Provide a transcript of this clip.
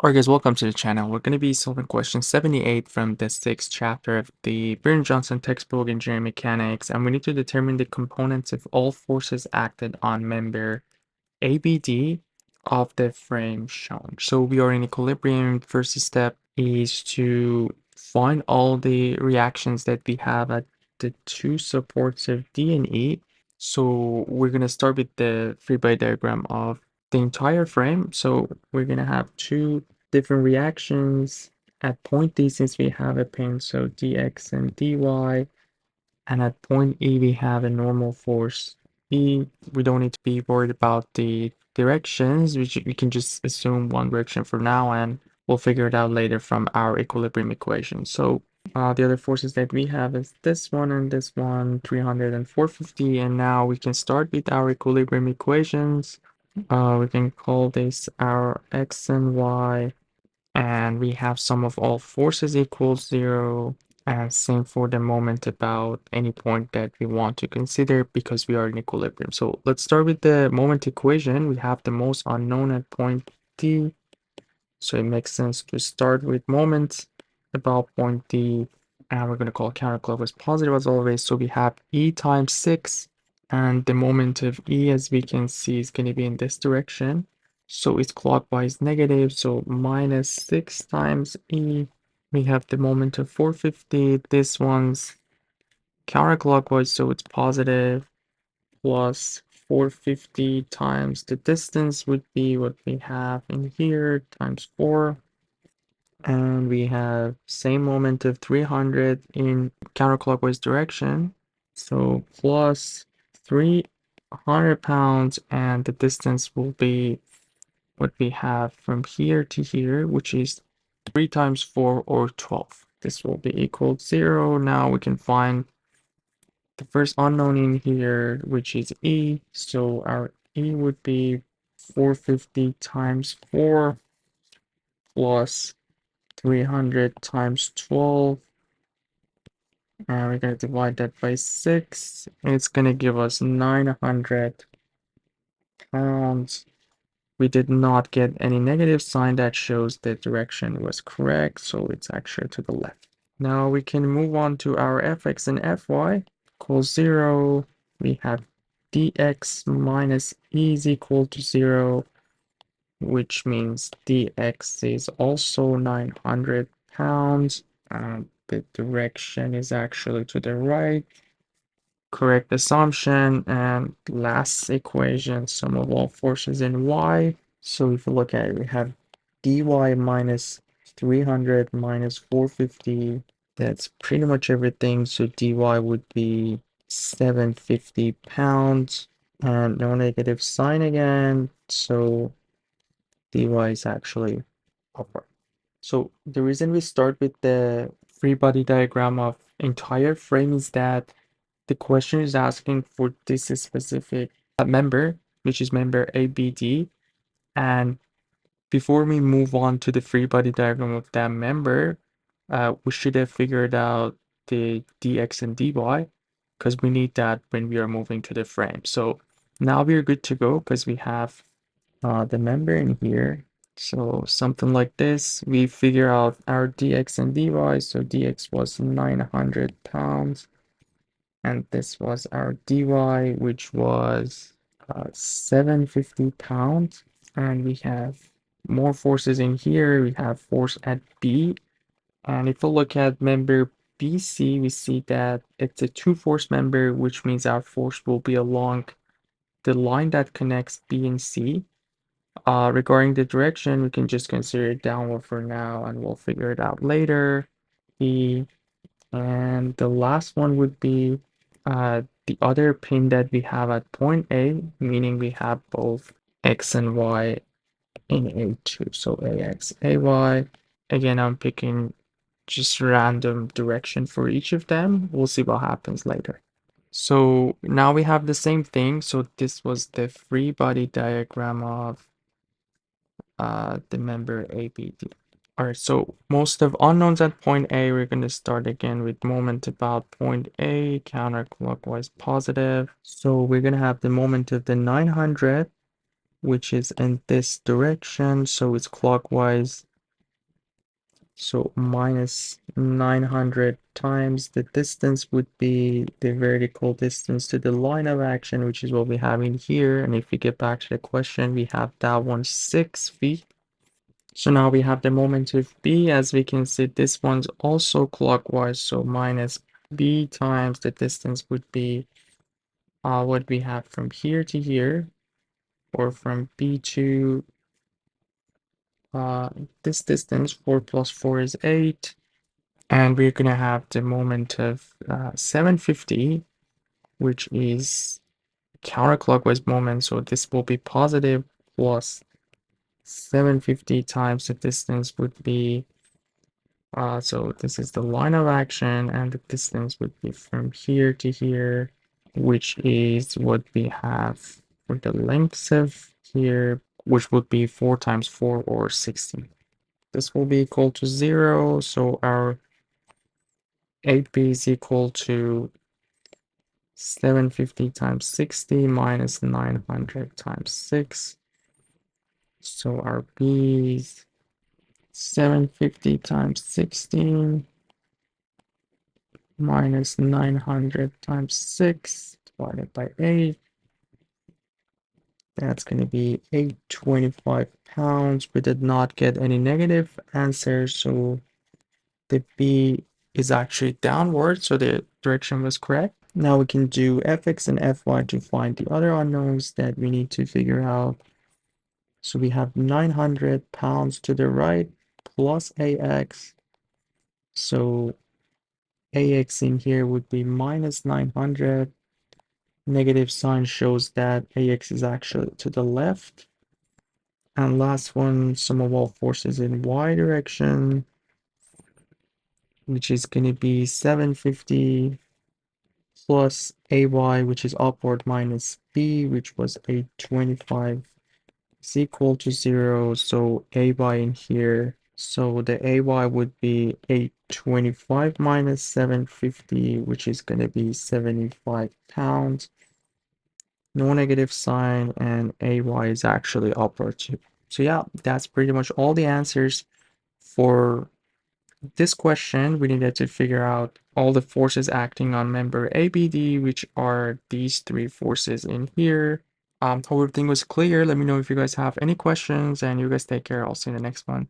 Alright guys, welcome to the channel. We're going to be solving question 78 from the 6th chapter of the Beer&Johnston textbook Engineering Mechanics, and we need to determine the components of all forces acted on member ABD of the frame shown. So we are in equilibrium. First step is to find all the reactions that we have at the two supports of D and E. So we're going to start with the free body diagram of the entire frame. So we're going to have two different reactions at point D since we have a pin, so dx and dy. And at point E, we have a normal force E. We don't need to be worried about the directions. We can just assume one direction for now, and we'll figure it out later from our equilibrium equation. So the other forces that we have is this one and this one, 300 and 450. And now we can start with our equilibrium equations. We can call this our x and y. And we have sum of all forces equals 0. And same for the moment about any point that we want to consider because we are in equilibrium. So let's start with the moment equation. We have the most unknown at point D. So it makes sense to start with moment about point D. And we're going to call counterclockwise positive as always. So we have E times 6. And the moment of E, as we can see, is going to be in this direction. So it's clockwise negative. So minus 6 times E. We have the moment of 450. This one's counterclockwise, so it's positive, plus 450 times the distance would be what we have in here, times 4. And we have same moment of 300 in counterclockwise direction. So plus 300 pounds, and the distance will be what we have from here to here, which is 3 times 4 or 12. This will be equal to 0. Now we can find the first unknown in here, which is E. So our E would be 450 times 4 plus 300 times 12. And we're going to divide that by 6. And it's going to give us 900 pounds. We did not get any negative sign. That shows the direction was correct. So it's actually to the left. Now we can move on to our fx and fy equals 0. We have dx minus e is equal to 0, which means dx is also 900 pounds. The direction is actually to the right. Correct assumption. And last equation, sum of all forces in y. So if you look at it, we have dy minus 300 minus 450. That's pretty much everything. So dy would be 750 pounds. And no negative sign again. So dy is actually upward. So the reason we start with the free body diagram of entire frame is that the question is asking for this specific member, which is member ABD. And before we move on to the free body diagram of that member, we should have figured out the dx and dy because we need that when we are moving to the frame. So now we're good to go because we have the member in here. So something like this, we figure out our dx and dy. So dx was 900 pounds. And this was our dy, which was 750 pounds. And we have more forces in here. We have force at B. And if we look at member BC, we see that it's a two-force member, which means our force will be along the line that connects B and C. Regarding the direction, we can just consider it downward for now, and we'll figure it out later. And the last one would be the other pin that we have at point A, meaning we have both X and Y in A2. So AX, AY. Again, I'm picking just random direction for each of them. We'll see what happens later. So now we have the same thing. So this was the free body diagram of the member ABD. All right, so most of unknowns at point A, we're going to start again with moment about point A, counterclockwise positive. So we're going to have the moment of the 900, which is in this direction. So it's clockwise So minus 900 times the distance would be the vertical distance to the line of action, which is what we have in here. And if we get back to the question, we have that one 6 feet. So now we have the moment of B. As we can see, this one's also clockwise. So minus B times the distance would be what we have from here to here, or from B to this distance. 4 plus 4 is 8. And we're going to have the moment of 750, which is counterclockwise moment. So this will be positive, plus 750 times the distance would be, so this is the line of action, and the distance would be from here to here, which is what we have for the length of here, which would be 4 times 4, or 60. This will be equal to 0. So our 8b is equal to 750 times 60 minus 900 times 6. So our b is 750 times 16 minus 900 times 6 divided by 8. That's going to be 825 pounds. We did not get any negative answers, so the B is actually downward, so the direction was correct. Now we can do fx and fy to find the other unknowns that we need to figure out. So we have 900 pounds to the right plus ax. So ax in here would be minus 900. Negative sign shows that ax is actually to the left. And last one, sum of all forces in y direction, which is going to be 750 plus ay, which is upward, minus b, which was 825, is equal to 0. So ay in here, so the ay would be 825 minus 750, which is going to be 75 pounds. No negative sign, and ay is actually upward too. So yeah, that's pretty much all the answers for this question. We needed to figure out all the forces acting on member ABD, which are these 3 forces in here. Hope everything was clear. Let me know if you guys have any questions, and you guys take care. I'll see you in the next one.